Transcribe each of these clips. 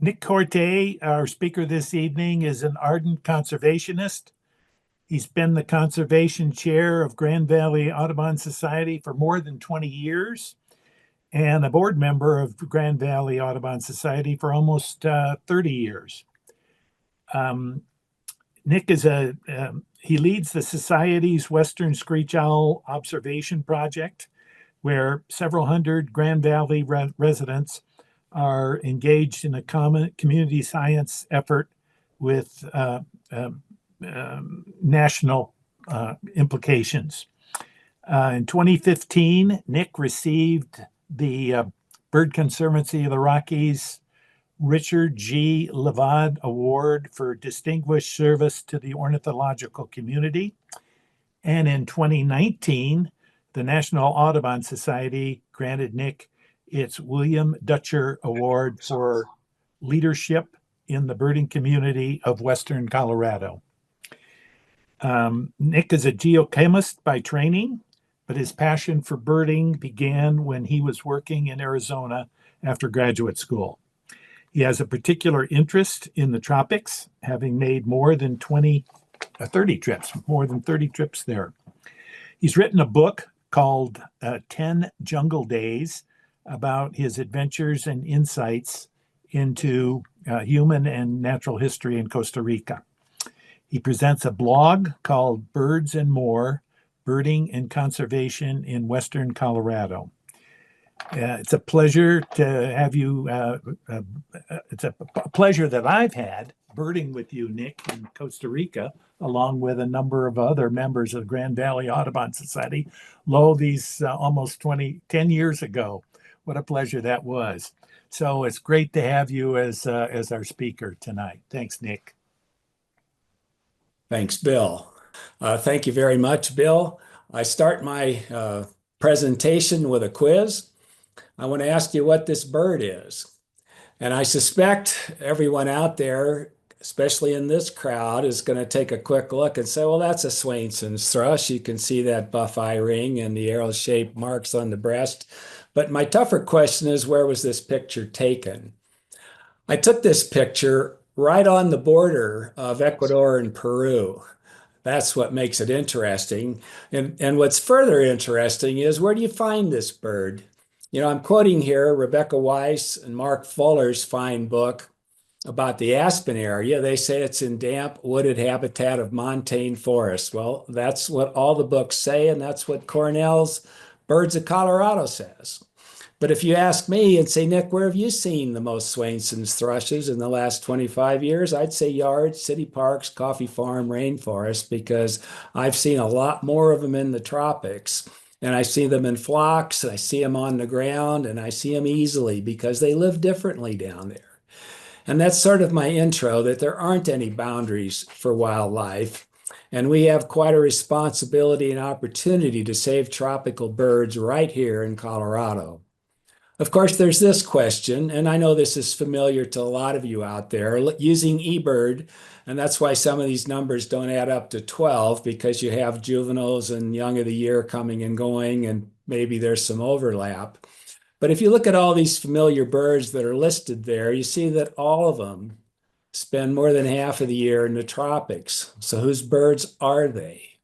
Nic Korte, our speaker this evening, is an ardent conservationist. He's been the conservation chair of Grand Valley Audubon Society for more than 20 years and a board member of Grand Valley Audubon Society for almost 30 years. Nic he leads the Society's Western Screech Owl Observation Project, where several hundred Grand Valley residents are engaged in a common community science effort with national implications. In 2015, Nic received the Bird Conservancy of the Rockies Richard G. Levad Award for Distinguished Service to the Ornithological Community. And in 2019, the National Audubon Society granted Nic its William Dutcher Award for Leadership in the Birding Community of Western Colorado. Nic is a geochemist by training, but his passion for birding began when he was working in Arizona after graduate school. He has a particular interest in the tropics, having made more than 30 trips there. He's written a book called 10 Jungle Days about his adventures and insights into human and natural history in Costa Rica. He presents a blog called Birds and More, Birding and Conservation in Western Colorado. It's a pleasure to have you. It's a pleasure that I've had birding with you, Nic, in Costa Rica, along with a number of other members of the Grand Valley Audubon Society. These almost 10 years ago. What a pleasure that was. So it's great to have you as our speaker tonight. Thanks, Nic. Thanks, Bill. Thank you very much, Bill. I start my presentation with a quiz. I want to ask you what this bird is. And I suspect everyone out there, especially in this crowd, is going to take a quick look and say, well, that's a Swainson's thrush. You can see that buff eye ring and the arrow-shaped marks on the breast. But my tougher question is, where was this picture taken? I took this picture right on the border of Ecuador and Peru. That's what makes it interesting. And what's further interesting is, where do you find this bird? You know, I'm quoting here Rebecca Weiss and Mark Fuller's fine book about the aspen area. They say it's in damp, wooded habitat of montane forest. Well, that's what all the books say, and that's what Cornell's Birds of Colorado says. But if you ask me and say, Nic, where have you seen the most Swainson's thrushes in the last 25 years? I'd say yards, city parks, coffee farm, rainforest, because I've seen a lot more of them in the tropics. And I see them in flocks, I see them on the ground, and I see them easily because they live differently down there. And that's sort of my intro, that there aren't any boundaries for wildlife. And we have quite a responsibility and opportunity to save tropical birds right here in Colorado. Of course, there's this question, and I know this is familiar to a lot of you out there, using eBird, and that's why some of these numbers don't add up to 12, because you have juveniles and young of the year coming and going, and maybe there's some overlap. But if you look at all these familiar birds that are listed there, you see that all of them spend more than half of the year in the tropics. So whose birds are they?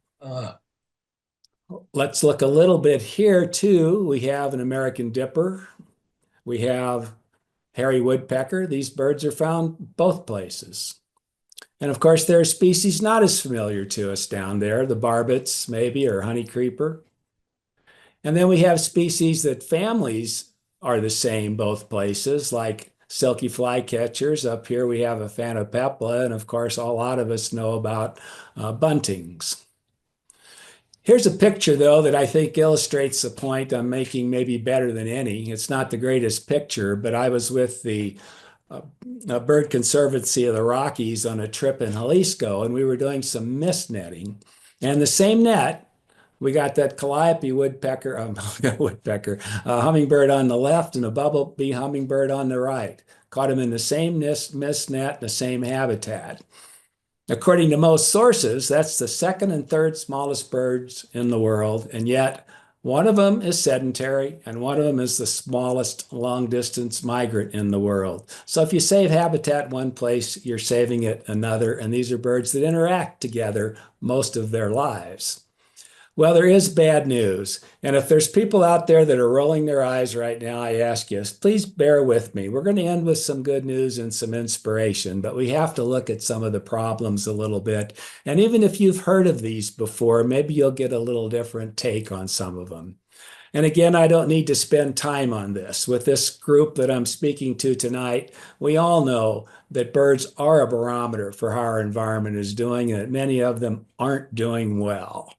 Let's look a little bit here too. We have an American dipper. We have hairy woodpecker. These birds are found both places. And of course, there are species not as familiar to us down there, the barbets maybe, or honey creeper. And then we have species that families are the same both places, like silky flycatchers. Up here we have a Phanopepla, and of course, a lot of us know about buntings. Here's a picture, though, that I think illustrates the point I'm making maybe better than any. It's not the greatest picture, but I was with the Bird Conservancy of the Rockies on a trip in Jalisco, and we were doing some mist netting. And the same net, we got that calliope hummingbird on the left and a bumblebee hummingbird on the right. Caught them in the same mist net, the same habitat. According to most sources, that's the second and third smallest birds in the world, and yet One of them is sedentary, and one of them is the smallest long-distance migrant in the world. So if you save habitat one place, you're saving it another, and these are birds that interact together most of their lives. Well, there is bad news. And if there's people out there that are rolling their eyes right now, I ask you, please bear with me. We're going to end with some good news and some inspiration, but we have to look at some of the problems a little bit. And even if you've heard of these before, maybe you'll get a little different take on some of them. And again, I don't need to spend time on this. With this group that I'm speaking to tonight, we all know that birds are a barometer for how our environment is doing, and that many of them aren't doing well.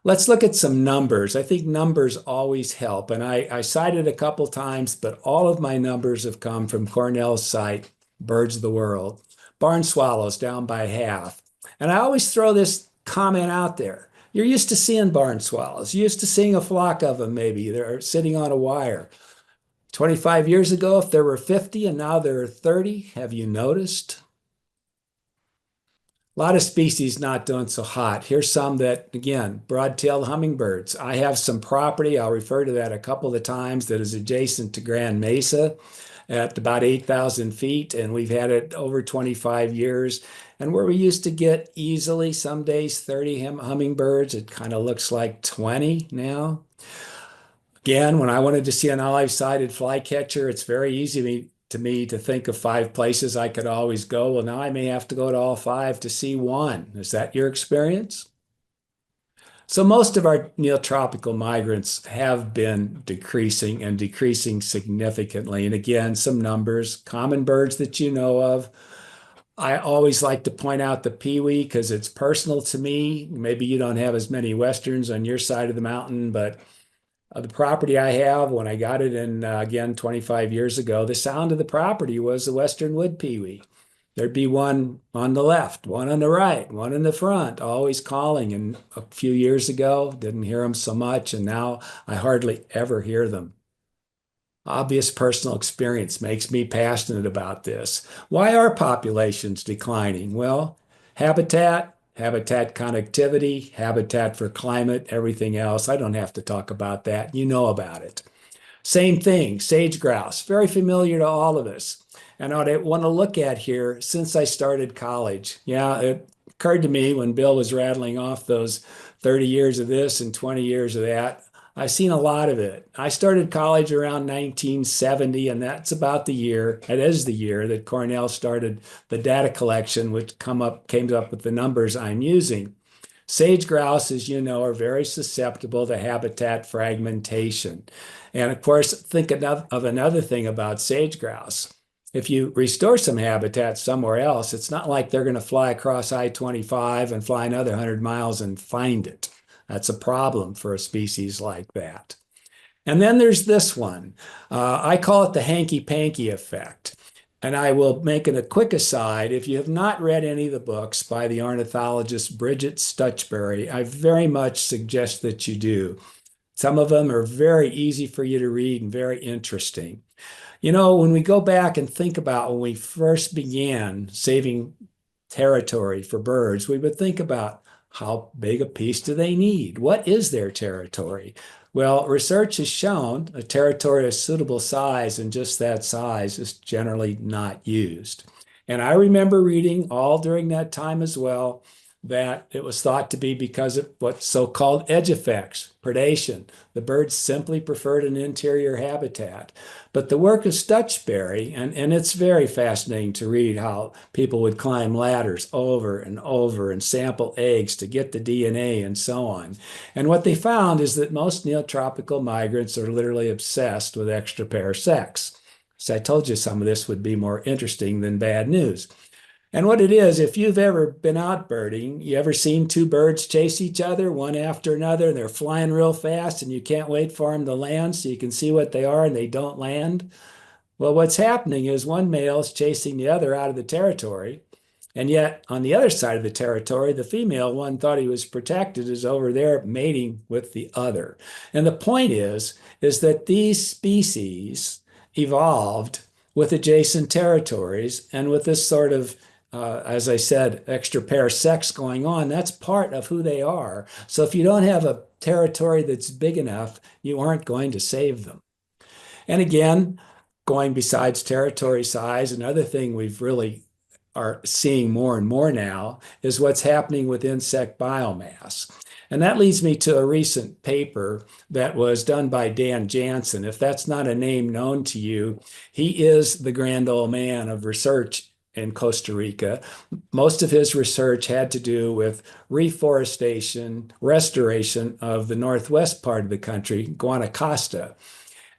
Let's look at some numbers. I think numbers always help. And I cited a couple times, but all of my numbers have come from Cornell's site, Birds of the World. Barn swallows down by half. And I always throw this comment out there. You're used to seeing barn swallows. You're used to seeing a flock of them, maybe. They're sitting on a wire. 25 years ago, if there were 50 and now there are 30, have you noticed? A lot of species not doing so hot. Here's some that, again, broad-tailed hummingbirds. I have some property, I'll refer to that a couple of times, that is adjacent to Grand Mesa at about 8,000 feet, and we've had it over 25 years. And where we used to get easily, some days, 30 hummingbirds, it kind of looks like 20 now. Again, when I wanted to see an olive-sided flycatcher, it's very easy to me to think of 5 places I could always go. Well, now I may have to go to all 5 to see one. Is that your experience? So most of our neotropical migrants have been decreasing and decreasing significantly. And again, some numbers, common birds that you know of. I always like to point out the peewee because it's personal to me. Maybe you don't have as many westerns on your side of the mountain, but the property I have, when I got it in, again, 25 years ago, the sound of the property was the western wood peewee. There'd be one on the left, one on the right, one in the front, always calling. And a few years ago, didn't hear them so much, and now I hardly ever hear them. Obvious personal experience makes me passionate about this. Why are populations declining? Well, habitat connectivity, habitat for climate, everything else. I don't have to talk about that. You know about it. Same thing, sage grouse, very familiar to all of us. And what I want to look at here, since I started college, yeah, it occurred to me when Bill was rattling off those 30 years of this and 20 years of that, I've seen a lot of it. I started college around 1970, and that's about the year, it is the year that Cornell started the data collection, which came up with the numbers I'm using. Sage grouse, as you know, are very susceptible to habitat fragmentation. And of course, think of another thing about sage grouse. If you restore some habitat somewhere else, it's not like they're going to fly across I-25 and fly another 100 miles and find it. That's a problem for a species like that. And then there's this one. I call it the hanky-panky effect. And I will make it a quick aside. If you have not read any of the books by the ornithologist Bridget Stuchbury, I very much suggest that you do. Some of them are very easy for you to read and very interesting. You know, when we go back and think about when we first began saving territory for birds, we would think about how big a piece do they need? What is their territory? Well, research has shown a territory of suitable size and just that size is generally not used. And I remember reading all during that time as well that it was thought to be because of what's so-called edge effects, predation. The birds simply preferred an interior habitat. But the work of Stuchbury, and it's very fascinating to read how people would climb ladders over and over and sample eggs to get the DNA and so on. And what they found is that most neotropical migrants are literally obsessed with extra pair sex. So I told you some of this would be more interesting than bad news. And what it is, if you've ever been out birding, you ever seen 2 birds chase each other, one after another, they're flying real fast and you can't wait for them to land so you can see what they are and they don't land? Well, what's happening is one male is chasing the other out of the territory. And yet on the other side of the territory, the female one thought he was protected is over there mating with the other. And the point is that these species evolved with adjacent territories and with this sort of as I said, extra pair sex going on. That's part of who they are. So if you don't have a territory that's big enough, you aren't going to save them. And again, going besides territory size, another thing we've really are seeing more and more now is what's happening with insect biomass. And that leads me to a recent paper that was done by Dan Jansen. If that's not a name known to you, he is the grand old man of research in Costa Rica. Most of his research had to do with reforestation, restoration of the northwest part of the country, Guanacaste.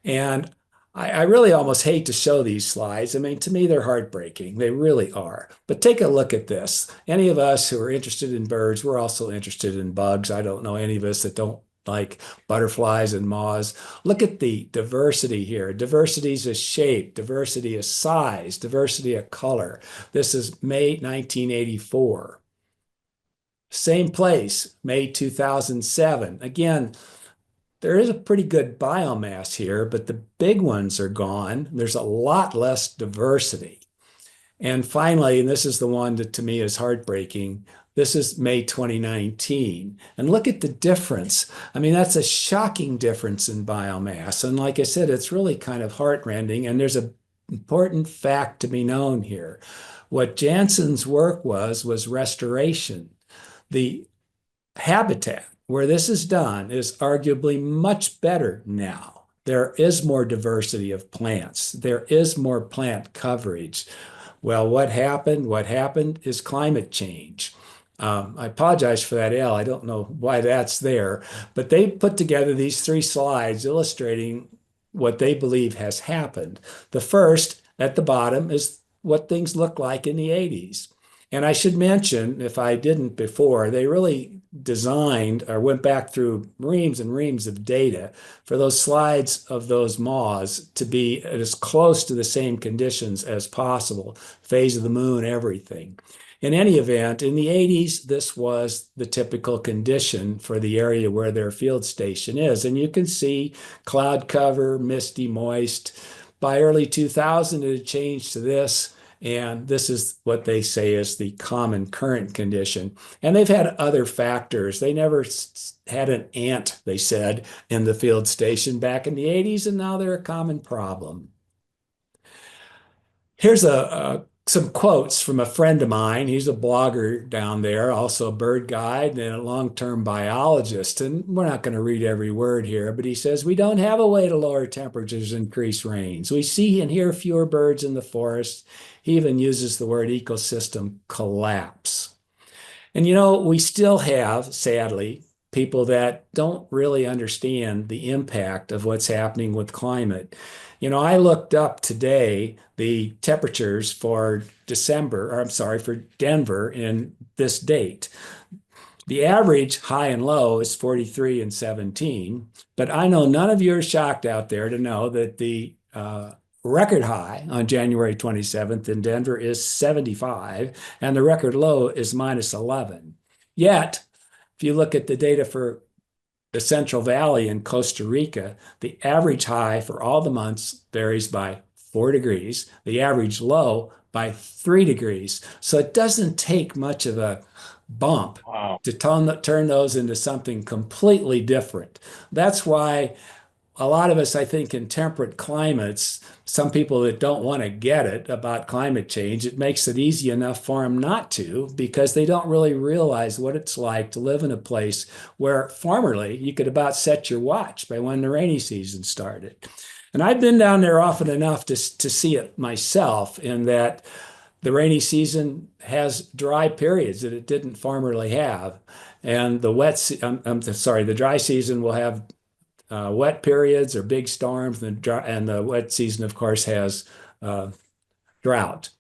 And I really almost hate to show these slides. I mean, to me, they're heartbreaking. They really are. But take a look at this. Any of us who are interested in birds, we're also interested in bugs. I don't know any of us that don't like butterflies and moths. Look at the diversity here. Diversity is shape, diversity is size, diversity of color. This is May 1984. Same place, May 2007. Again, there is a pretty good biomass here, but the big ones are gone. There's a lot less diversity. And finally, and this is the one that to me is heartbreaking, this is May 2019. And look at the difference. I mean, that's a shocking difference in biomass. And like I said, it's really kind of heartrending. And there's an important fact to be known here. What Jansen's work was restoration. The habitat where this is done is arguably much better now. There is more diversity of plants. There is more plant coverage. Well, what happened? What happened is climate change. I apologize for that L. I don't know why that's there, but they put together these 3 slides illustrating what they believe has happened. The first at the bottom is what things looked like in the 80s. And I should mention, if I didn't before, they really designed or went back through reams and reams of data for those slides of those moths to be as close to the same conditions as possible, phase of the moon, everything. In any event, in the 80s, this was the typical condition for the area where their field station is. And you can see cloud cover, misty, moist. By early 2000, it had changed to this. And this is what they say is the common current condition. And they've had other factors. They never had an ant, they said, in the field station back in the 80s, and now they're a common problem. Here's some quotes from a friend of mine. He's a blogger down there, also a bird guide and a long-term biologist. And we're not going to read every word here, but he says, "We don't have a way to lower temperatures and increase rains. We see and hear fewer birds in the forest." He even uses the word ecosystem collapse. And you know, we still have, sadly, people that don't really understand the impact of what's happening with climate. You know, I looked up today the temperatures for for Denver in this date. The average high and low is 43 and 17, but I know none of you are shocked out there to know that the record high on January 27th in Denver is 75, and the record low is -11. Yet, if you look at the data for the Central Valley in Costa Rica, the average high for all the months varies by 4 degrees, the average low by 3 degrees. So it doesn't take much of a bump to turn those into something completely different. That's why a lot of us, I think, in temperate climates, some people that don't want to get it about climate change, it makes it easy enough for them not to, because they don't really realize what it's like to live in a place where formerly you could about set your watch by when the rainy season started. And I've been down there often enough to see it myself, in that the rainy season has dry periods that it didn't formerly have. And the dry season will have wet periods or big storms, and the wet season, of course, has drought.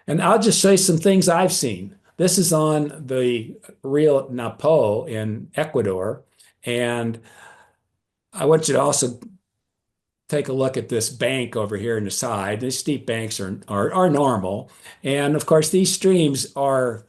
And I'll just show you some things I've seen. This is on the Rio Napo in Ecuador. And I want you to also take a look at this bank over here on the side. These steep banks are normal. And of course, these streams are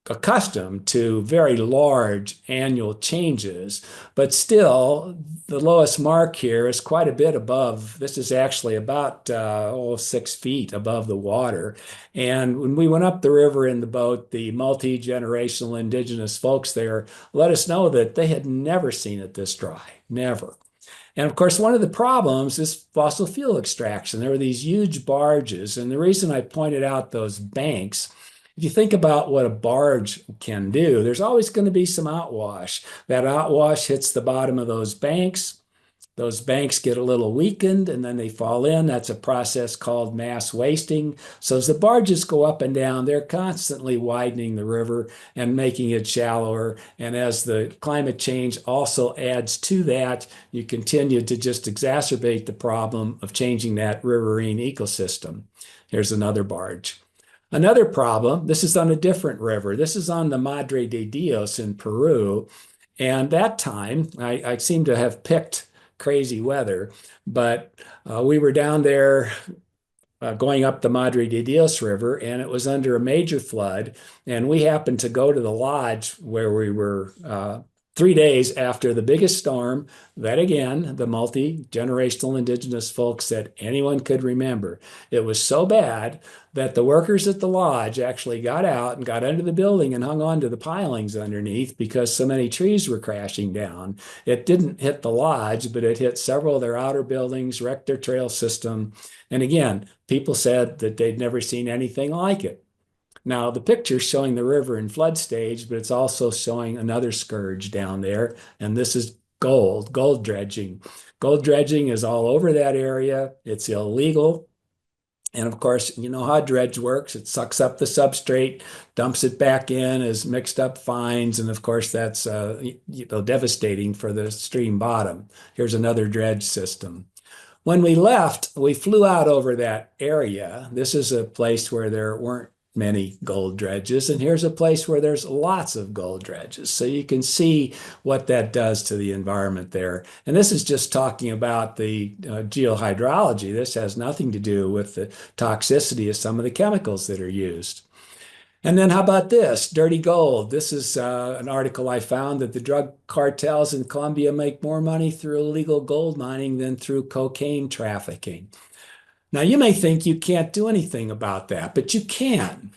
accustomed to very large annual changes, but still the lowest mark here is quite a bit above. This is actually about 6 feet above the water. And when we went up the river in the boat, the multi-generational indigenous folks there let us know that they had never seen it this dry, never. And of course, one of the problems is fossil fuel extraction. There were these huge barges. And the reason I pointed out those banks, if you think about what a barge can do, there's always going to be some outwash. That outwash hits the bottom of those banks. Those banks get a little weakened and then they fall in. That's a process called mass wasting. So as the barges go up and down, they're constantly widening the river and making it shallower. And as the climate change also adds to that, you continue to just exacerbate the problem of changing that riverine ecosystem. Here's another barge. Another problem, this is on a different river. This is on the Madre de Dios in Peru. And that time, I seem to have picked crazy weather, but we were down there going up the Madre de Dios River, and it was under a major flood. And we happened to go to the lodge where we were 3 days after the biggest storm that, again, the multi-generational indigenous folks said anyone could remember. It was so bad that the workers at the lodge actually got out and got under the building and hung on to the pilings underneath because so many trees were crashing down. It didn't hit the lodge, but it hit several of their outer buildings, wrecked their trail system. And again, people said that they'd never seen anything like it. Now, the picture's showing the river in flood stage, but it's also showing another scourge down there, and this is gold dredging. Gold dredging is all over that area. It's illegal. And of course, you know how dredge works. It sucks up the substrate, dumps it back in as mixed up fines. And of course, that's devastating for the stream bottom. Here's another dredge system. When we left, we flew out over that area. This is a place where there weren't many gold dredges, and here's a place where there's lots of gold dredges. So you can see what that does to the environment there. And this is just talking about the geohydrology. This has nothing to do with the toxicity of some of the chemicals that are used. And then how about this? Dirty gold. This is an article I found that the drug cartels in Colombia make more money through illegal gold mining than through cocaine trafficking. Now, you may think you can't do anything about that, but you can.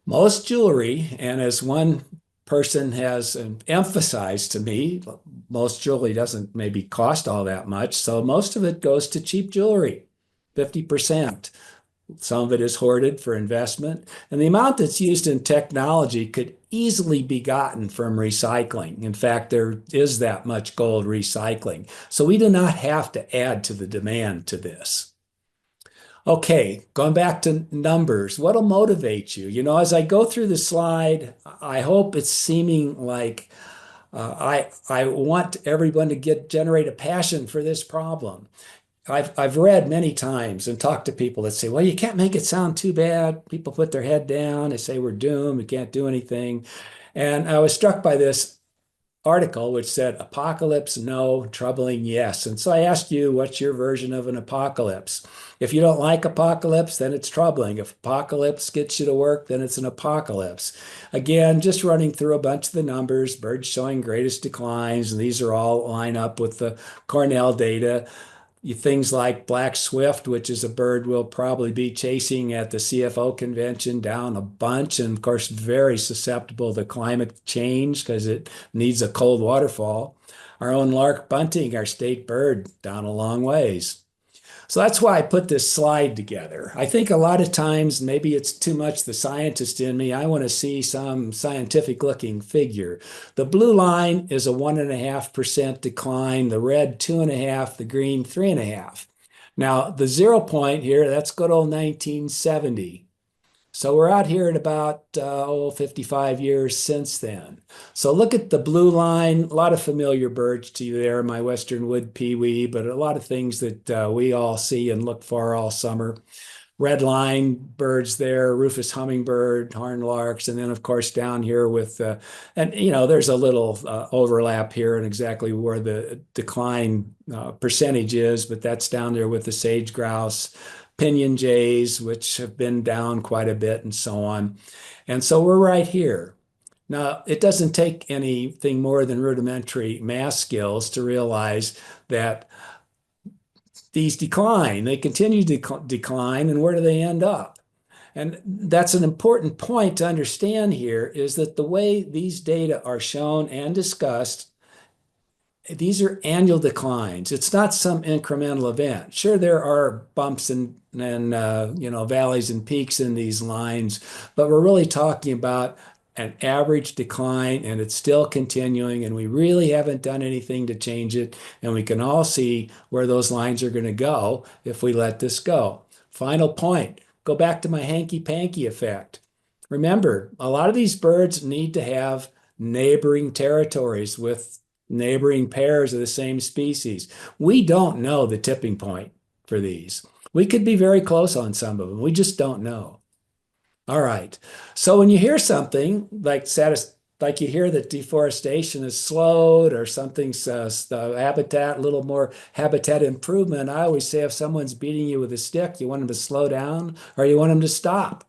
Most jewelry, and as one person has emphasized to me, most jewelry doesn't maybe cost all that much, so most of it goes to cheap jewelry, 50%. Some of it is hoarded for investment, and the amount that's used in technology could easily be gotten from recycling. In fact, there is that much gold recycling, so we do not have to add to the demand to this. Okay, going back to numbers, what'll motivate you? You know, as I go through the slide, I hope it's seeming like I want everyone to generate a passion for this problem. I've read many times and talked to people that say, well, you can't make it sound too bad. People put their head down. They say we're doomed. We can't do anything. And I was struck by this article which said apocalypse, no, troubling, yes. And so I asked you, what's your version of an apocalypse? If you don't like apocalypse, then it's troubling. If apocalypse gets you to work, then it's an apocalypse. Again, just running through a bunch of the numbers, birds showing greatest declines, and these are all line up with the Cornell data. Things like black swift, which is a bird we'll probably be chasing at the CFO convention, down a bunch, and of course very susceptible to climate change because it needs a cold waterfall. Our own lark bunting, our state bird, down a long ways. So that's why I put this slide together. I think a lot of times, maybe it's too much the scientist in me, I want to see some scientific looking figure. The blue line is a 1.5% decline, the red 2.5%, the green 3.5%. Now the 0 point here, that's good old 1970. So we're out here at about 55 years since then. So look at the blue line, a lot of familiar birds to you there, my western wood pewee, but a lot of things that we all see and look for all summer. Red line birds there, Rufous hummingbird, horned larks, and then of course down here with, and you know, there's a little overlap here in exactly where the decline percentage is, but that's down there with the sage grouse, pinion jays, which have been down quite a bit and so on. And so we're right here. Now, it doesn't take anything more than rudimentary math skills to realize that these decline. They continue to decline, and where do they end up? And that's an important point to understand here is that the way these data are shown and discussed, these are annual declines. It's not some incremental event. Sure, there are bumps and valleys and peaks in these lines, but we're really talking about an average decline, and it's still continuing, and we really haven't done anything to change it. And we can all see where those lines are going to go if we let this go. Final point, go back to my hanky-panky effect. Remember, a lot of these birds need to have neighboring territories with neighboring pairs of the same species. We don't know the tipping point for these. We could be very close on some of them. We just don't know. All right. So when you hear something like you hear that deforestation is slowed or something's the habitat, a little more habitat improvement, I always say if someone's beating you with a stick, you want them to slow down or you want them to stop.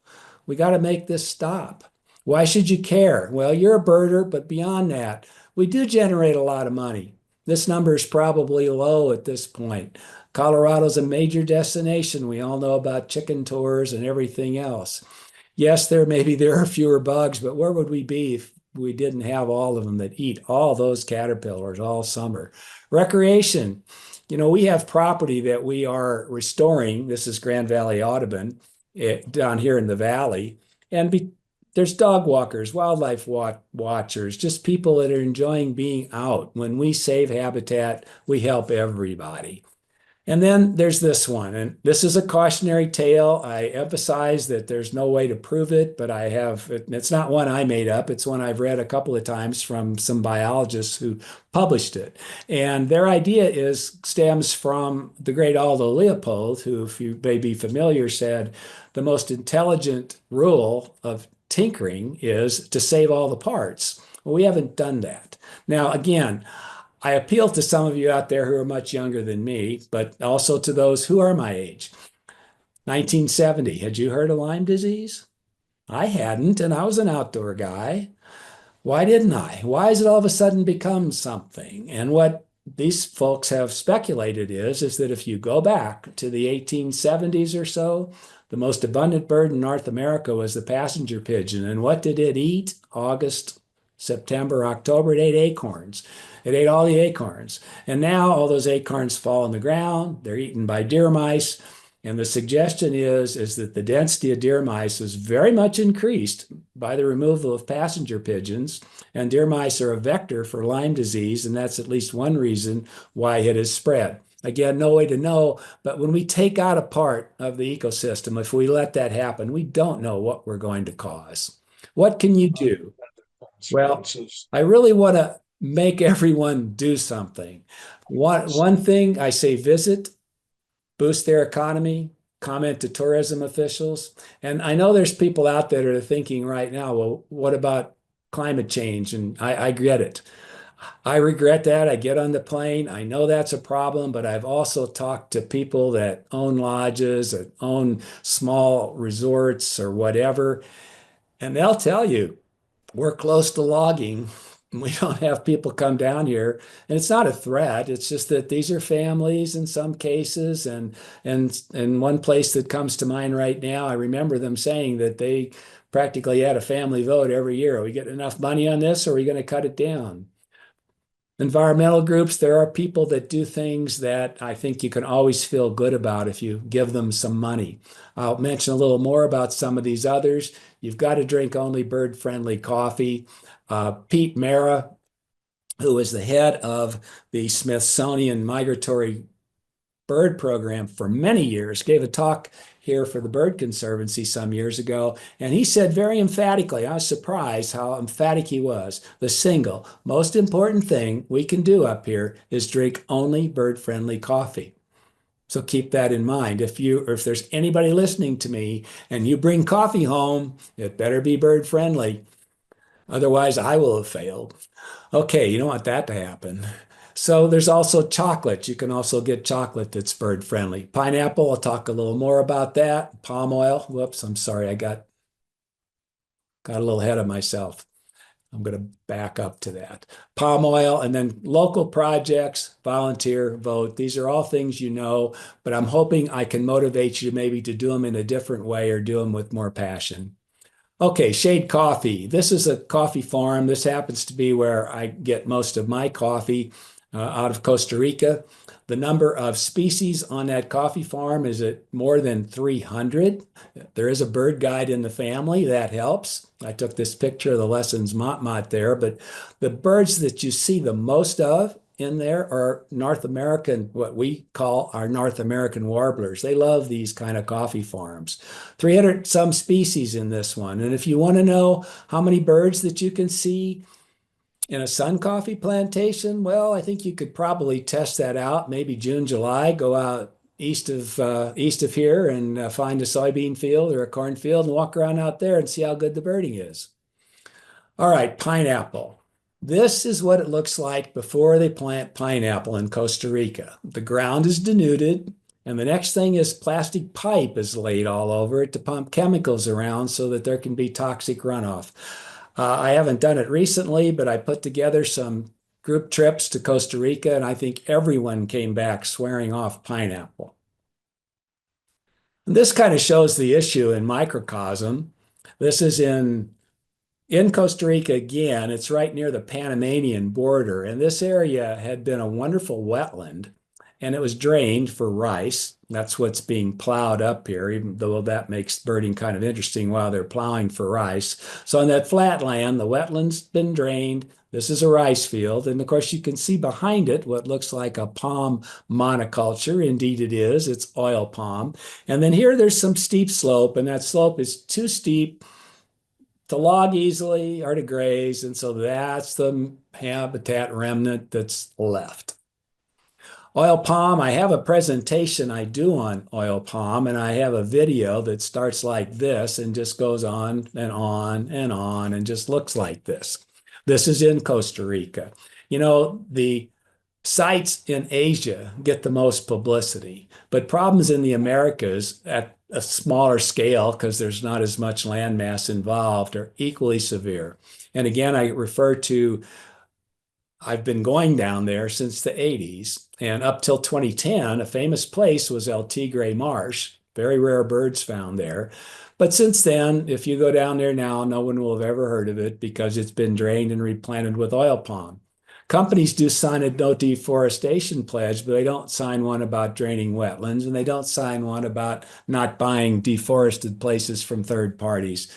We got to make this stop. Why should you care? Well, you're a birder, but beyond that, we do generate a lot of money. This number is probably low at this point. Colorado's a major destination. We all know about chicken tours and everything else. Yes, there are fewer bugs, but where would we be if we didn't have all of them that eat all those caterpillars all summer? Recreation. We have property that we are restoring. This is Grand Valley Audubon down here in the valley. And there's dog walkers, wildlife watchers, just people that are enjoying being out. When we save habitat, we help everybody. And then there's this one, and this is a cautionary tale. I emphasize that there's no way to prove it, but it's not one I made up. It's one I've read a couple of times from some biologists who published it. And their idea stems from the great Aldo Leopold, who, if you may be familiar, said the most intelligent rule of tinkering is to save all the parts. Well, we haven't done that. Now, again, I appeal to some of you out there who are much younger than me, but also to those who are my age. 1970, had you heard of Lyme disease? I hadn't, and I was an outdoor guy. Why didn't I? Why has it all of a sudden become something? And what these folks have speculated is that if you go back to the 1870s or so, the most abundant bird in North America was the passenger pigeon. And what did it eat? August, September, October, it ate acorns. It ate all the acorns. And now all those acorns fall on the ground. They're eaten by deer mice. And the suggestion is that the density of deer mice was very much increased by the removal of passenger pigeons. And deer mice are a vector for Lyme disease. And that's at least one reason why it has spread. Again, no way to know. But when we take out a part of the ecosystem, if we let that happen, we don't know what we're going to cause. What can you do? Well, I really want to make everyone do something. One thing I say, visit, boost their economy, comment to tourism officials. And I know there's people out there that are thinking right now, well, what about climate change? And I get it. I regret that. I get on the plane. I know that's a problem, but I've also talked to people that own lodges, that own small resorts or whatever, and they'll tell you, we're close to logging. We don't have people come down here, and it's not a threat. It's just that these are families in some cases, and one place that comes to mind right now, I remember them saying that they practically had a family vote every year. Are we getting enough money on this, or are we going to cut it down? Environmental groups, there are people that do things that I think you can always feel good about if you give them some money. I'll mention a little more about some of these others. You've got to drink only bird-friendly coffee. Pete Mara, who is the head of the Smithsonian Migratory Bird Program for many years, gave a talk here for the Bird Conservancy some years ago, and he said very emphatically, I was surprised how emphatic he was, the single most important thing we can do up here is drink only bird-friendly coffee. So keep that in mind. If there's anybody listening to me and you bring coffee home, it better be bird-friendly. Otherwise, I will have failed. Okay, you don't want that to happen. So there's also chocolate. You can also get chocolate that's bird friendly. Pineapple, I'll talk a little more about that. Palm oil. Whoops, I'm sorry, I got a little ahead of myself. I'm going to back up to that. Palm oil and then local projects, volunteer, vote. These are all things you know, but I'm hoping I can motivate you maybe to do them in a different way or do them with more passion. Okay, Shade Coffee. This is a coffee farm. This happens to be where I get most of my coffee out of Costa Rica. The number of species on that coffee farm is at more than 300. There is a bird guide in the family. That helps. I took this picture of the Lessons Mott there, but the birds that you see the most of in there are North American, what we call our North American warblers. They love these kind of coffee farms. 300 some species in this one. And if you want to know how many birds that you can see in a sun coffee plantation, well, I think you could probably test that out. Maybe June, July, go out east of here and find a soybean field or a cornfield and walk around out there and see how good the birding is. All right, pineapple. This is what it looks like before they plant pineapple in Costa Rica. The ground is denuded, and the next thing is plastic pipe is laid all over it to pump chemicals around so that there can be toxic runoff. I haven't done it recently, but I put together some group trips to Costa Rica, and I think everyone came back swearing off pineapple. And this kind of shows the issue in microcosm. This is in Costa Rica again. It's right near the Panamanian border, and this area had been a wonderful wetland, and it was drained for rice. That's what's being plowed up here, even though that makes birding kind of interesting while they're plowing for rice. So on that flat land, the wetland's been drained. This is a rice field, and of course you can see behind it what looks like a palm monoculture. Indeed it is. It's oil palm. And then here there's some steep slope, and that slope is too steep to log easily or to graze, and so that's the habitat remnant that's left. Oil palm, I have a presentation I do on oil palm, and I have a video that starts like this and just goes on and on and on and just looks like this. This is in Costa Rica. You know, the sites in Asia get the most publicity, but problems in the Americas at a smaller scale, because there's not as much land mass involved, are equally severe. And again, I refer to, I've been going down there since the 80s, and up till 2010, a famous place was El Tigre Marsh, very rare birds found there. But since then, if you go down there now, no one will have ever heard of it because it's been drained and replanted with oil palm. Companies do sign a no deforestation pledge, but they don't sign one about draining wetlands, and they don't sign one about not buying deforested places from third parties.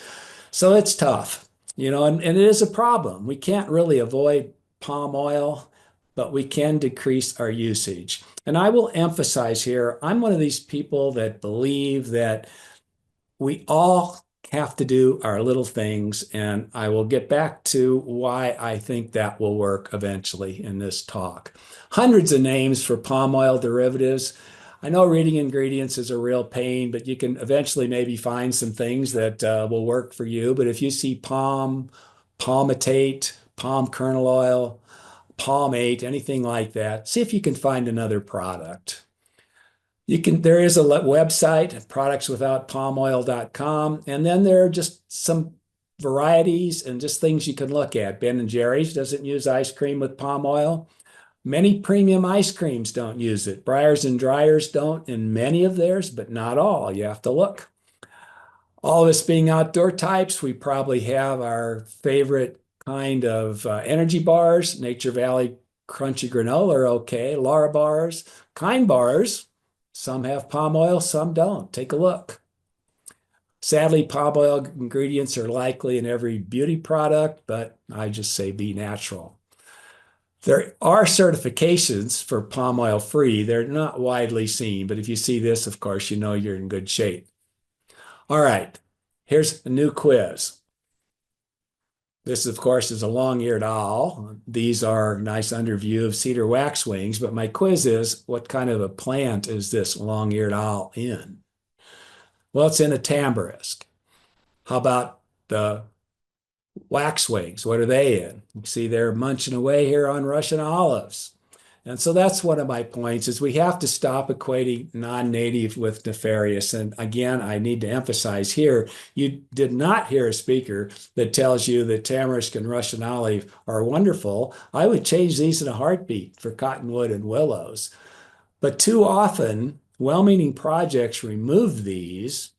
So it's tough, and it is a problem. We can't really avoid palm oil, but we can decrease our usage. And I will emphasize here, I'm one of these people that believe that we all have to do our little things, and I will get back to why I think that will work eventually in this talk. Hundreds of names for palm oil derivatives. I know reading ingredients is a real pain, but you can eventually maybe find some things that will work for you. But if you see palm, palmitate, palm kernel oil, palmate, anything like that, see if you can find another product. There is a website, productswithoutpalmoil.com, and then there are just some varieties and just things you can look at. Ben& Jerry's doesn't use ice cream with palm oil. Many premium ice creams don't use it. Breyers and Dryers don't in many of theirs, but not all. You have to look. All of us being outdoor types, we probably have our favorite kind of energy bars. Nature Valley Crunchy Granola are okay. Lara bars, Kind bars. Some have palm oil, some don't. Take a look. Sadly, palm oil ingredients are likely in every beauty product, but I just say be natural. There are certifications for palm oil free. They're not widely seen, but if you see this, of course, you know you're in good shape. All right, here's a new quiz. This, of course, is a long-eared owl. These are a nice underview of cedar waxwings, but my quiz is, what kind of a plant is this long-eared owl in? Well, it's in a tamarisk. How about the waxwings? What are they in? You see they're munching away here on Russian olives. And so that's one of my points is we have to stop equating non-native with nefarious. And again, I need to emphasize here, you did not hear a speaker that tells you that tamarisk and Russian olive are wonderful. I would change these in a heartbeat for cottonwood and willows. But too often, well-meaning projects remove these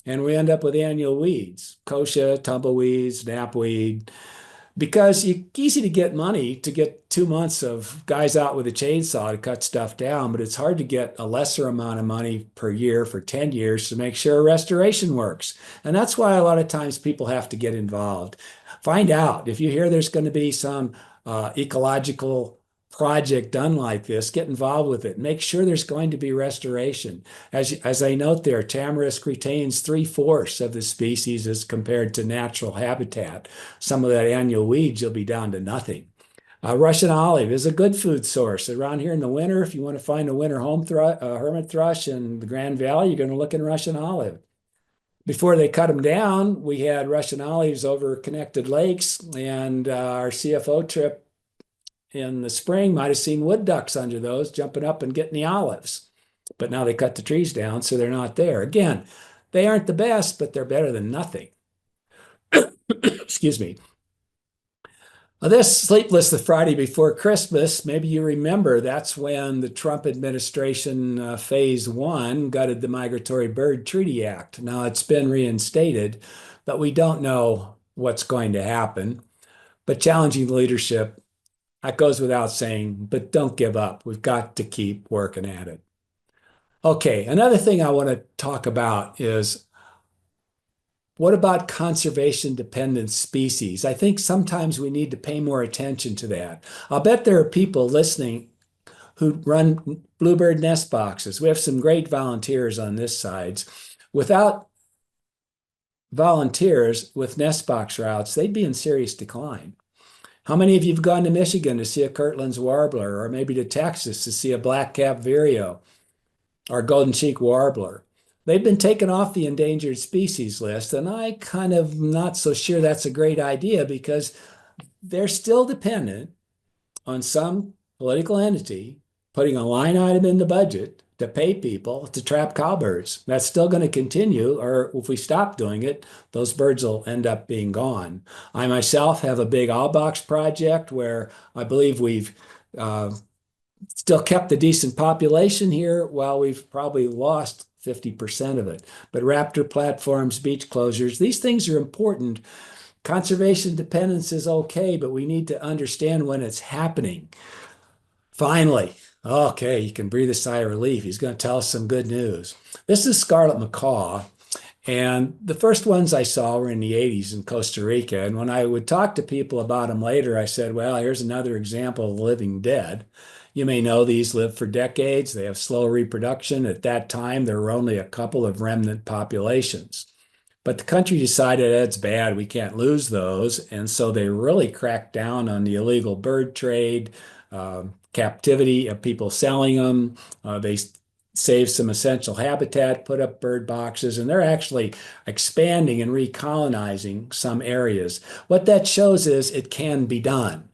and we end up with annual weeds, kochia, tumbleweeds, knapweed, because it's easy to get money to get 2 months of guys out with a chainsaw to cut stuff down, but it's hard to get a lesser amount of money per year for 10 years to make sure restoration works. And that's why a lot of times people have to get involved. Find out if you hear there's going to be some ecological project done like this, get involved with it. Make sure there's going to be restoration. As I note there, tamarisk retains 3/4 of the species as compared to natural habitat. Some of that annual weeds, you'll be down to nothing. Russian olive is a good food source. Around here in the winter, if you want to find a winter hermit thrush in the Grand Valley, you're going to look in Russian olive. Before they cut them down, we had Russian olives over connected lakes, and our CFO trip in the spring might have seen wood ducks under those jumping up and getting the olives. But now they cut the trees down, so they're not there. Again, they aren't the best, but they're better than nothing. Excuse me. This sleepless the Friday before Christmas, maybe you remember that's when the Trump administration phase one gutted the Migratory Bird Treaty Act. Now it's been reinstated, but we don't know what's going to happen. But challenging leadership, that goes without saying, but don't give up. We've got to keep working at it. Okay, another thing I want to talk about is what about conservation-dependent species? I think sometimes we need to pay more attention to that. I'll bet there are people listening who run bluebird nest boxes. We have some great volunteers on this side. Without volunteers with nest box routes, they'd be in serious decline. How many of you have gone to Michigan to see a Kirtland's warbler, or maybe to Texas to see a black-capped vireo or golden cheek warbler? They've been taken off the endangered species list, and I kind of not so sure that's a great idea because they're still dependent on some political entity putting a line item in the budget to pay people to trap cowbirds. That's still going to continue, or if we stop doing it, those birds will end up being gone. I myself have a big Box project where I believe we've still kept a decent population here while we've probably lost 50% of it. But raptor platforms, beach closures, these things are important. Conservation dependence is okay, but we need to understand when it's happening. Finally, okay, you can breathe a sigh of relief. He's going to tell us some good news. This is scarlet macaw. And the first ones I saw were in the 80s in Costa Rica. And when I would talk to people about them later, I said, well, here's another example of living dead. You may know these live for decades. They have slow reproduction. At that time, there were only a couple of remnant populations. But the country decided that's bad. We can't lose those. And so they really cracked down on the illegal bird trade, captivity of people selling them. They saved some essential habitat, put up bird boxes, and they're actually expanding and recolonizing some areas. What that shows is it can be done.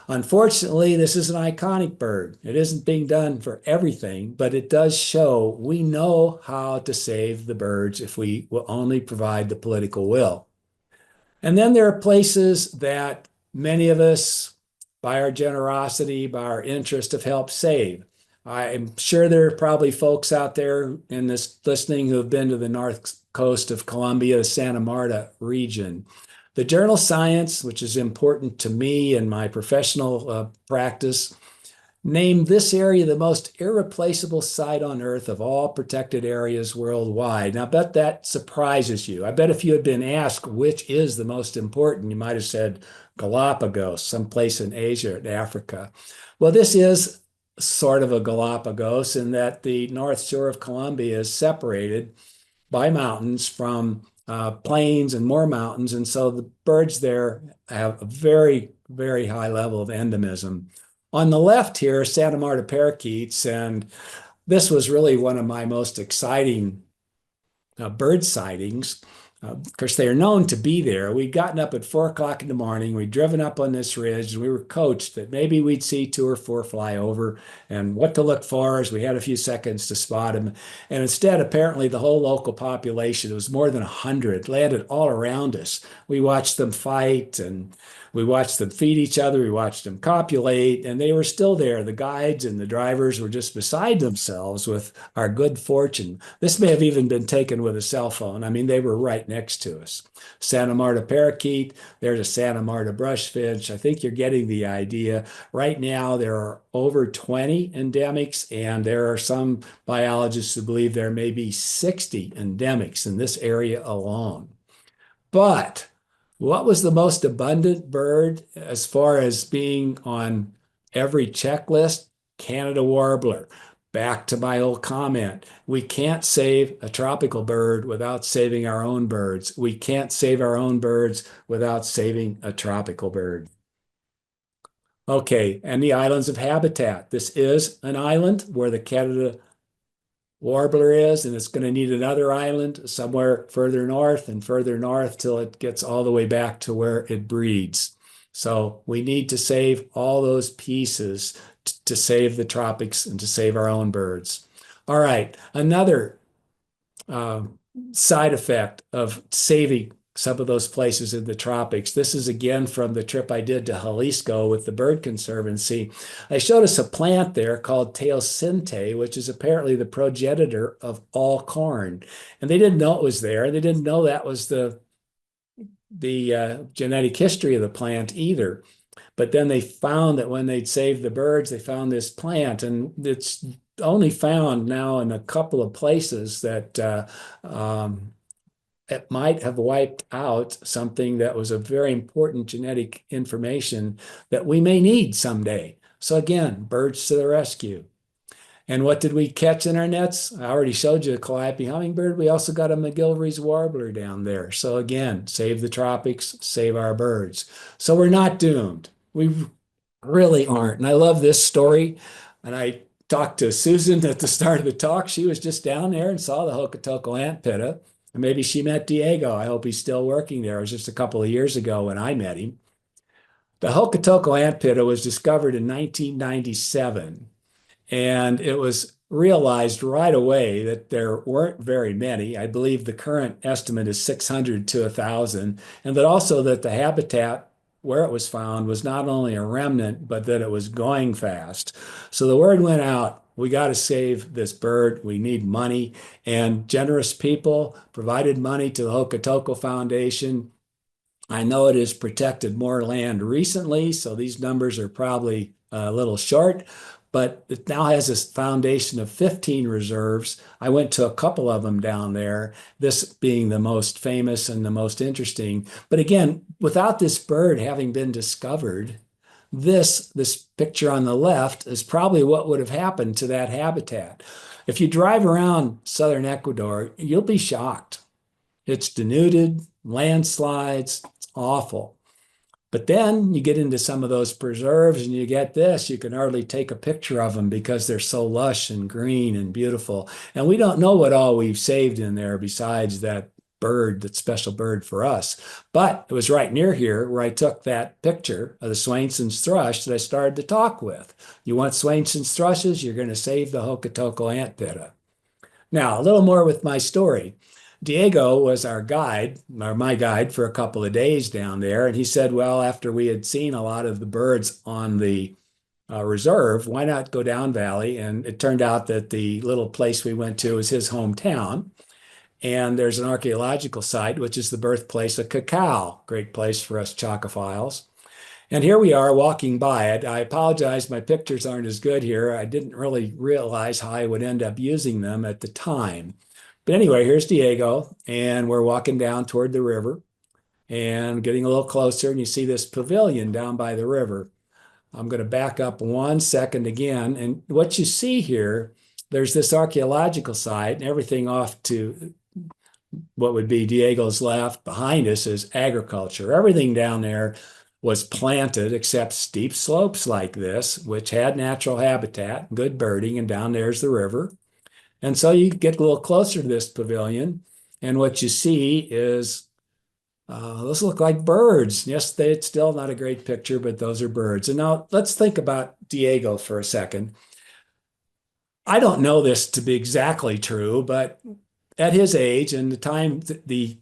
Unfortunately, this is an iconic bird. It isn't being done for everything, but it does show we know how to save the birds if we will only provide the political will. And then there are places that many of us, by our generosity, by our interest, have helped save. I'm sure there are probably folks out there in this listening who have been to the north coast of Colombia, the Santa Marta region. The journal Science, which is important to me and my professional practice, named this area the most irreplaceable site on Earth of all protected areas worldwide. Now, I bet that surprises you. I bet if you had been asked which is the most important, you might have said Galapagos, someplace in Asia or Africa. Well, this is sort of a Galapagos in that the north shore of Colombia is separated by mountains from plains and more mountains. And so the birds there have a very, very high level of endemism. On the left here, Santa Marta parakeets, and this was really one of my most exciting bird sightings. Of course, they are known to be there. We'd gotten up at 4 o'clock in the morning. We'd driven up on this ridge, and we were coached that maybe we'd see 2 or 4 fly over and what to look for as we had a few seconds to spot them. And instead, apparently, the whole local population, it was more than 100, landed all around us. We watched them fight, and we watched them feed each other. We watched them copulate, and they were still there. The guides and the drivers were just beside themselves with our good fortune. This may have even been taken with a cell phone. I mean, they were right next to us. Santa Marta parakeet, there's a Santa Marta brushfinch. I think you're getting the idea. Right now, there are over 20 endemics, and there are some biologists who believe there may be 60 endemics in this area alone. But what was the most abundant bird as far as being on every checklist? Canada warbler. Back to my old comment. We can't save a tropical bird without saving our own birds. We can't save our own birds without saving a tropical bird. Okay, and the islands of habitat. This is an island where the Canada warbler is, and it's going to need another island somewhere further north till it gets all the way back to where it breeds. So we need to save all those pieces to save the tropics and to save our own birds. All right, another side effect of saving some of those places in the tropics. This is again from the trip I did to Jalisco with the Bird Conservancy. I showed us a plant there called teosinte, which is apparently the progenitor of all corn. And they didn't know it was there. They didn't know that was the genetic history of the plant either. But then they found that when they'd saved the birds, they found this plant, and it's only found now in a couple of places that it might have wiped out something that was a very important genetic information that we may need someday. So again, birds to the rescue. And what did we catch in our nets? I already showed you a calliope hummingbird. We also got a McGilvery's warbler down there. So again, save the tropics, save our birds. So we're not doomed. We really aren't. And I love this story. And I talked to Susan at the start of the talk. She was just down there and saw the Hokotoco ant pitta. And maybe she met Diego. I hope he's still working there. It was just a couple of years ago when I met him. The Hokotoco ant pitta was discovered in 1997. And it was realized right away that there weren't very many. I believe the current estimate is 600 to 1,000. And that also that the habitat where it was found was not only a remnant, but that it was going fast. So the word went out, we got to save this bird. We need money. And generous people provided money to the Hokotoco Foundation. I know it has protected more land recently, so these numbers are probably a little short, but it now has this foundation of 15 reserves. I went to a couple of them down there, this being the most famous and the most interesting. But again, without this bird having been discovered, this picture on the left is probably what would have happened to that habitat. If you drive around southern Ecuador, you'll be shocked. It's denuded, landslides, it's awful. But then you get into some of those preserves and you get this, you can hardly take a picture of them because they're so lush and green and beautiful. And we don't know what all we've saved in there besides that bird, that special bird for us. But it was right near here where I took that picture of the Swainson's thrush that I started to talk with. You want Swainson's thrushes, you're going to save the Hokotoco ant pitta. Now, a little more with my story. Diego was our guide, or my guide, for a couple of days down there. And he said, well, after we had seen a lot of the birds on the reserve, why not go down valley? And it turned out that the little place we went to was his hometown. And there's an archaeological site, which is the birthplace of cacao. Great place for us chocophiles. And here we are walking by it. I apologize, my pictures aren't as good here. I didn't really realize how I would end up using them at the time. But anyway, here's Diego, and we're walking down toward the river and getting a little closer, and you see this pavilion down by the river. I'm going to back up 1 second again, and what you see here, there's this archaeological site, and everything off to what would be Diego's left behind us is agriculture. Everything down there was planted except steep slopes like this, which had natural habitat, good birding, and down there's the river. And so you get a little closer to this pavilion, And what you see is those look like birds. Yes, it's still not a great picture, but those are birds. And now let's think about Diego for a second. I don't know this to be exactly true, but at his age and the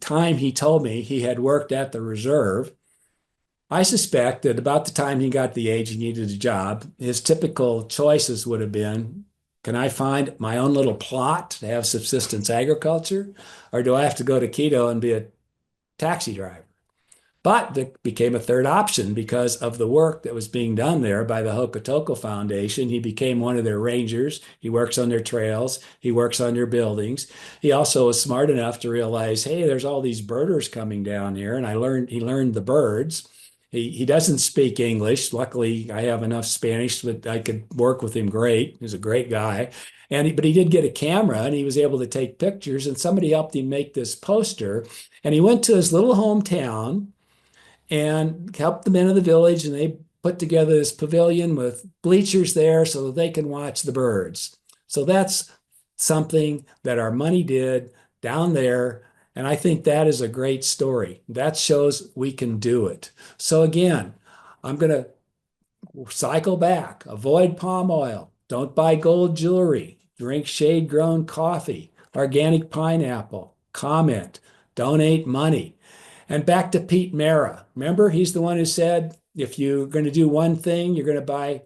time he told me he had worked at the reserve, I suspect that about the time he got the age he needed a job, his typical choices would have been, can I find my own little plot to have subsistence agriculture, or do I have to go to Quito and be a taxi driver? But there became a third option because of the work that was being done there by the Hokutoco Foundation. He became one of their rangers. He works on their trails. He works on their buildings. He also was smart enough to realize, hey, there's all these birders coming down here, and he learned the birds. He doesn't speak English. Luckily, I have enough Spanish that I could work with him great. He's a great guy. But he did get a camera and he was able to take pictures, and somebody helped him make this poster. And he went to his little hometown and helped the men of the village, and they put together this pavilion with bleachers there so that they can watch the birds. So that's something that our money did down there, and I think that is a great story. That shows we can do it. So again, I'm going to cycle back. Avoid palm oil. Don't buy gold jewelry. Drink shade-grown coffee. Organic pineapple. Comment. Donate money. And back to Pete Mara. Remember, he's the one who said, if you're going to do one thing, you're going to buy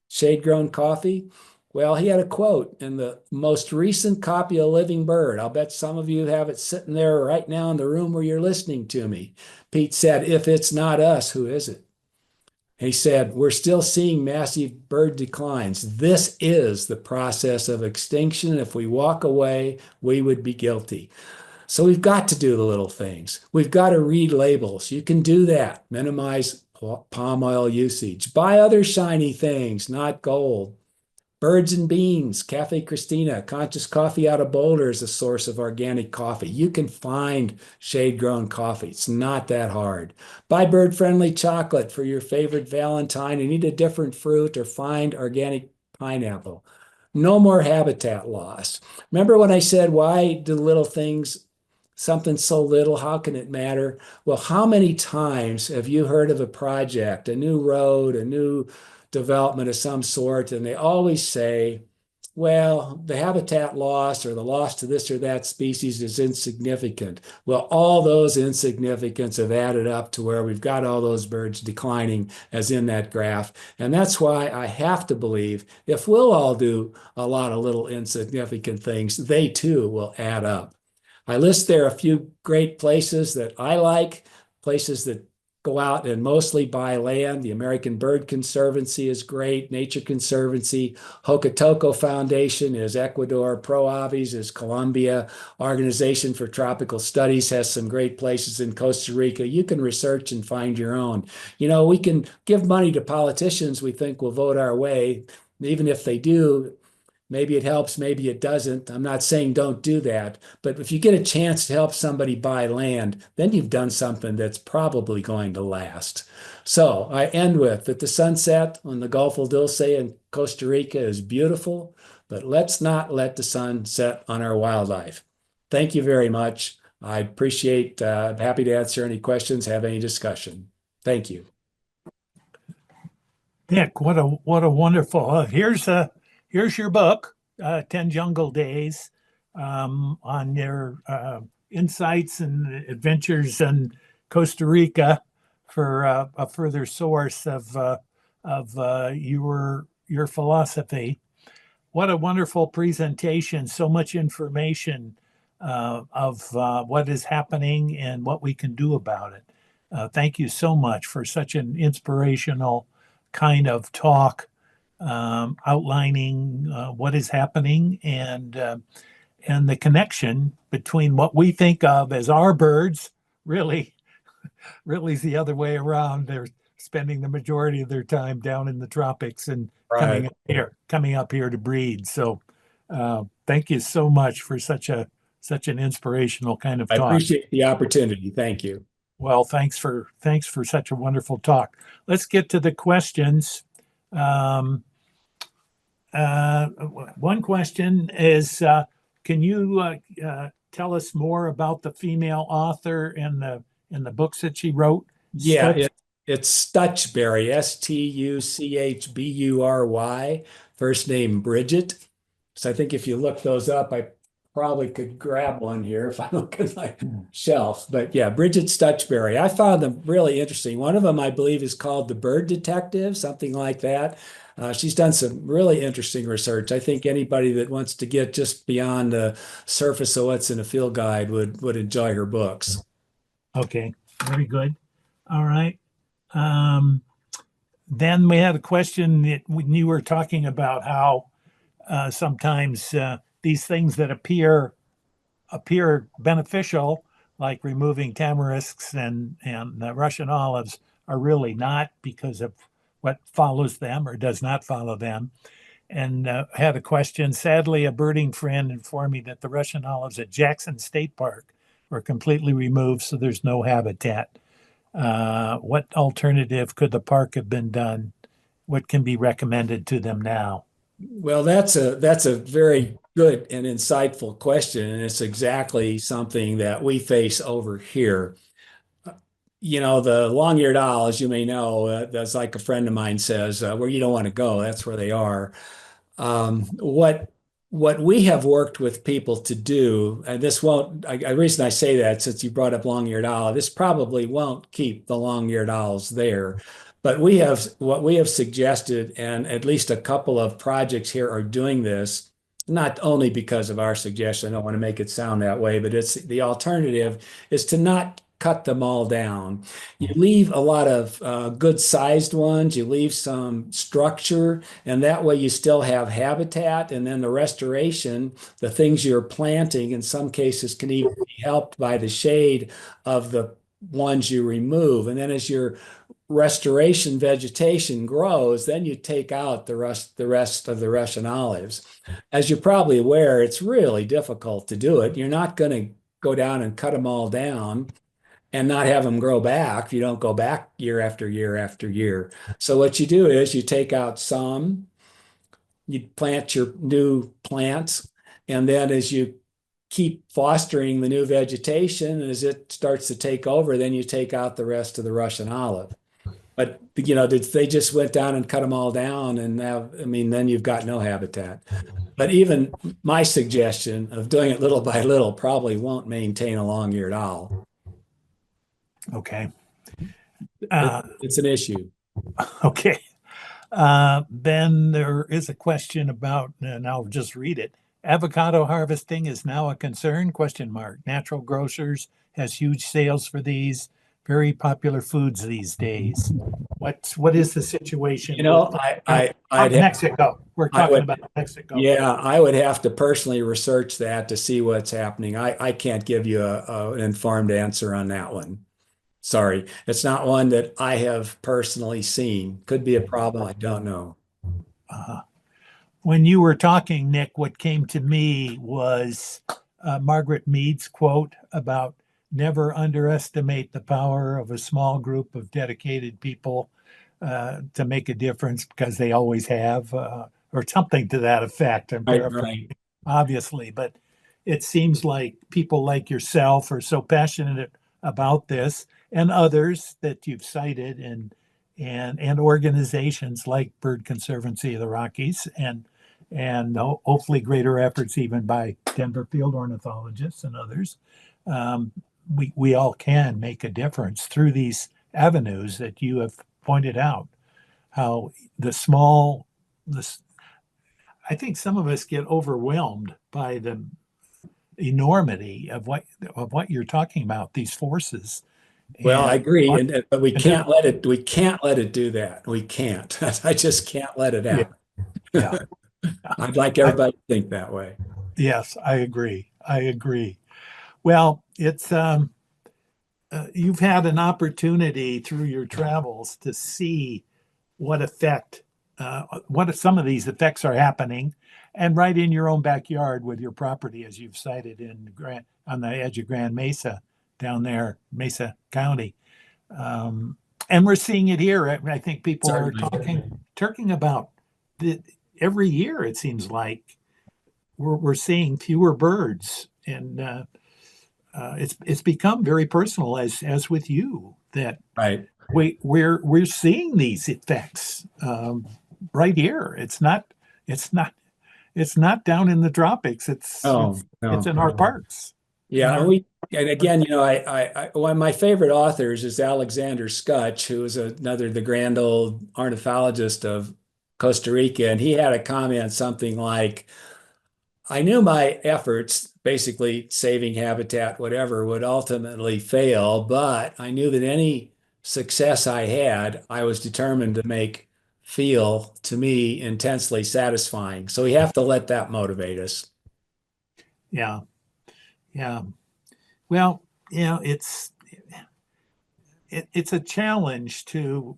shade-grown coffee. Well, he had a quote in the most recent copy of Living Bird. I'll bet some of you have it sitting there right now in the room where you're listening to me. Pete said, if it's not us, who is it? He said, we're still seeing massive bird declines. This is the process of extinction. If we walk away, we would be guilty. So we've got to do the little things. We've got to read labels. You can do that. Minimize palm oil usage. Buy other shiny things, not gold. Birds and Beans, Cafe Christina, Conscious Coffee out of Boulder is a source of organic coffee. You can find shade-grown coffee. It's not that hard. Buy bird-friendly chocolate for your favorite Valentine and eat a different fruit, or find organic pineapple. No more habitat loss. Remember when I said, why do little things, something so little, how can it matter? Well, how many times have you heard of a project, a new road, a new development of some sort, and they always say, well, the habitat loss or the loss to this or that species is insignificant. Well, all those insignificance have added up to where we've got all those birds declining, as in that graph. And that's why I have to believe if we'll all do a lot of little insignificant things, they too will add up. I list there a few great places that I like, places that go out and mostly buy land. The American Bird Conservancy is great. Nature Conservancy. Hokutoco Foundation is Ecuador. Pro Aves is Colombia. Organization for Tropical Studies has some great places in Costa Rica. You can research and find your own. You know, we can give money to politicians we think will vote our way. Even if they do, maybe it helps, maybe it doesn't. I'm not saying don't do that. But if you get a chance to help somebody buy land, then you've done something that's probably going to last. So I end with that the sunset on the Gulf of Dulce in Costa Rica is beautiful, but let's not let the sun set on our wildlife. Thank you very much. I appreciate, happy to answer any questions, have any discussion. Thank you. Nick, what a wonderful, here's your book, 10 Jungle Days, on your insights and adventures in Costa Rica for a further source of your philosophy. What a wonderful presentation, so much information of what is happening and what we can do about it. Thank you so much for such an inspirational kind of talk, outlining what is happening and the connection between what we think of as our birds, really is the other way around. They're spending the majority of their time down in the tropics and Right. coming up here to breed. So thank you so much for such an inspirational kind of I talk. appreciate the opportunity. Thank you. Well, thanks for such a wonderful talk. Let's get to the questions. One question is, can you tell us more about the female author and the books that she wrote? Yeah, Stutz? it's Stuchberry, Stuchbury, first name Bridget. So I think if you look those up, I probably could grab one here if I look at my shelf. But yeah, Bridget Stuchberry. I found them really interesting. One of them, I believe, is called The Bird Detective, something like that. She's done some really interesting research. I think anybody that wants to get just beyond the surface of what's in a field guide would enjoy her books. Okay, very good. All right. Um, then we had a question that when you were talking about how sometimes these things that appear beneficial, like removing tamarisks and Russian olives, are really not because of what follows them or does not follow them. And had a question. Sadly, a birding friend informed me that the Russian olives at Jackson State Park were completely removed, so there's no habitat. What alternative could the park have been done? What can be recommended to them now? Well, that's a very good and insightful question, and it's exactly something that we face over here. The long-eared owl, as you may know, that's like a friend of mine says, where you don't want to go, that's where they are. What we have worked with people to do, and this won't, the reason I say that, since you brought up long-eared owl, this probably won't keep the long-eared owls there. But what we have suggested, and at least a couple of projects here are doing this, not only because of our suggestion, I don't want to make it sound that way, but it's the alternative is to not cut them all down. You leave a lot of good sized ones, you leave some structure, and that way you still have habitat. And then the restoration, the things you're planting, in some cases can even be helped by the shade of the ones you remove. And then as your restoration vegetation grows, then you take out the rest of the Russian olives. As you're probably aware, it's really difficult to do it. You're not going to go down and cut them all down and not have them grow back. You don't go back year after year after year. So what you do is you take out some, you plant your new plants, and then as you keep fostering the new vegetation, as it starts to take over, then you take out the rest of the Russian olive. But they just went down and cut them all down, and now, I mean, then you've got no habitat. But even my suggestion of doing it little by little probably won't maintain a long-eared owl. Okay. It's an issue. Okay. Then there is a question about, and I'll just read it. Avocado harvesting is now a concern? Question mark. Natural Grocers has huge sales for these very popular foods these days. What is the situation? I'd Mexico. We're talking would, about Mexico. yeah, I would have to personally research that to see what's happening. I can't give you an informed answer on that one. Sorry, it's not one that I have personally seen. Could be a problem. I don't know. When you were talking, Nick, what came to me was Margaret Mead's quote about never underestimate the power of a small group of dedicated people to make a difference, because they always have, or something to that effect. I'm paraphrasing, Right. obviously, but it seems like people like yourself are so passionate about this, and others that you've cited, and organizations like Bird Conservancy of the Rockies, and hopefully greater efforts even by Denver field ornithologists and others. Um, we all can make a difference through these avenues that you have pointed out. How this, I think some of us get overwhelmed by the enormity of what you're talking about, these forces. Well, I And agree, but we and can't let it. We can't let it do that. We can't. I just can't let it yeah, happen. yeah. I'd like I, everybody to think that way. yes, I agree. I agree. Well, it's you've had an opportunity through your travels to see what if some of these effects are happening, and right in your own backyard with your property, as you've cited on the edge of Grand Mesa, down there, Mesa County. Um, and we're seeing it here. I think people are Certainly. talking about the, every year, it seems like we're seeing fewer birds, and it's become very personal, as with you, that Right. we're seeing these effects right here. It's not down in the tropics. Oh, It's no. in our parks. In Yeah, our and again, one of my favorite authors is Alexander Skutch, who is the grand old ornithologist of Costa Rica, and he had a comment something like, I knew my efforts, basically saving habitat, whatever, would ultimately fail, but I knew that any success I had, I was determined to make feel to me intensely satisfying. So we have to let that motivate us. Yeah, yeah. Well, it's a challenge to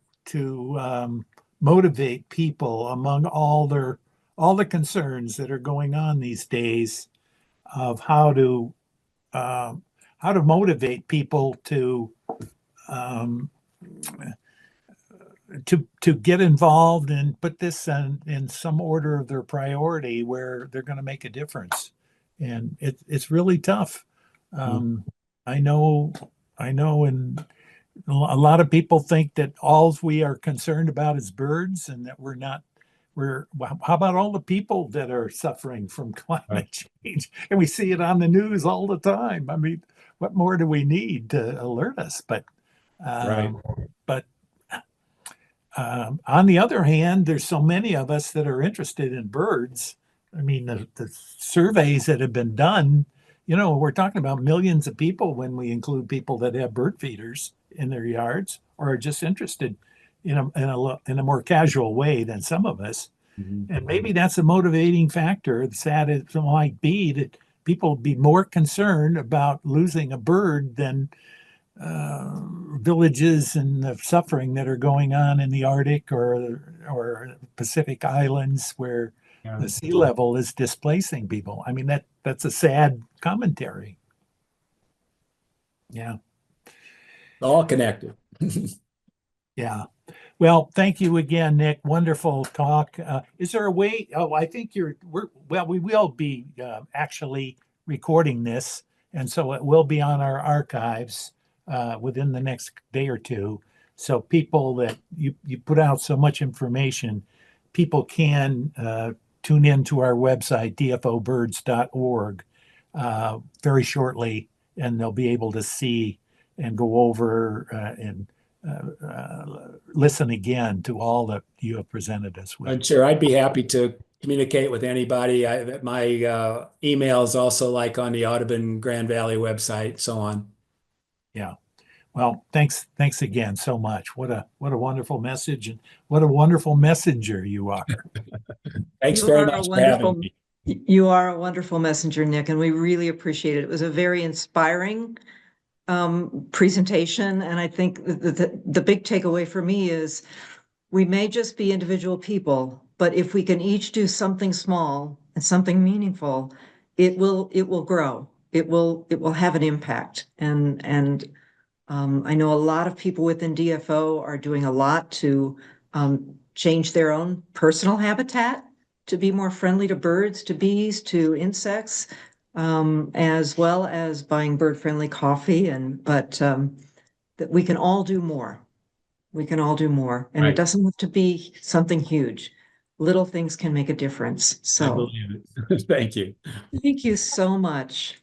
motivate people among all the concerns that are going on these days of um, how to motivate people um, to get involved and put this in some order of their priority where they're going to make a difference. And it's really tough. Mm. Um, I know, I know, and a lot of people think that all we are concerned about is birds and that we're not. Well, how about all the people that are suffering from Right. climate change? And we see it on the news all the time. I mean, what more do we need to alert us? Right. Um, but on the other hand, there's so many of us that are interested in birds. I mean, the surveys that have been done, we're talking about millions of people when we include people that have bird feeders in their yards or are just interested in a more casual way than some of us. Mhm. And maybe that's a motivating factor, sad as it might be, that people be more concerned about losing a bird than villages and the suffering that are going on in the Arctic or Pacific Islands where Yeah. the sea level is displacing people. I mean, that's a sad commentary. Yeah, All connected. yeah. Well, thank you again, Nick. Wonderful talk. Is there a way? Oh, I think we will be actually recording this, and so it will be on our archives within the next day or two. So people that you put out so much information, people can tune in to our website, dfobirds.org, very shortly, and they'll be able to see and go over and listen again to all that you have presented us with. I'm sure I'd be happy to communicate with anybody. My email is also like on the Audubon Grand Valley website, so on. Yeah. Well, thanks again so much. What a wonderful message, and what a wonderful messenger you are. Thanks You very are a much for having wonderful, me. you are a wonderful messenger, Nick, and we really appreciate it. It was a very inspiring presentation, and I think the big takeaway for me is we may just be individual people, but if we can each do something small and something meaningful, it will grow. It will have an impact. And I know a lot of people within DFO are doing a lot to change their own personal habitat to be more friendly to birds, to bees, to insects, as well as buying bird-friendly coffee. But that we can all do more. We can all do more, and it Right. doesn't have to be something huge. Little things can make a difference. I So believe it. Thank you. thank you so much.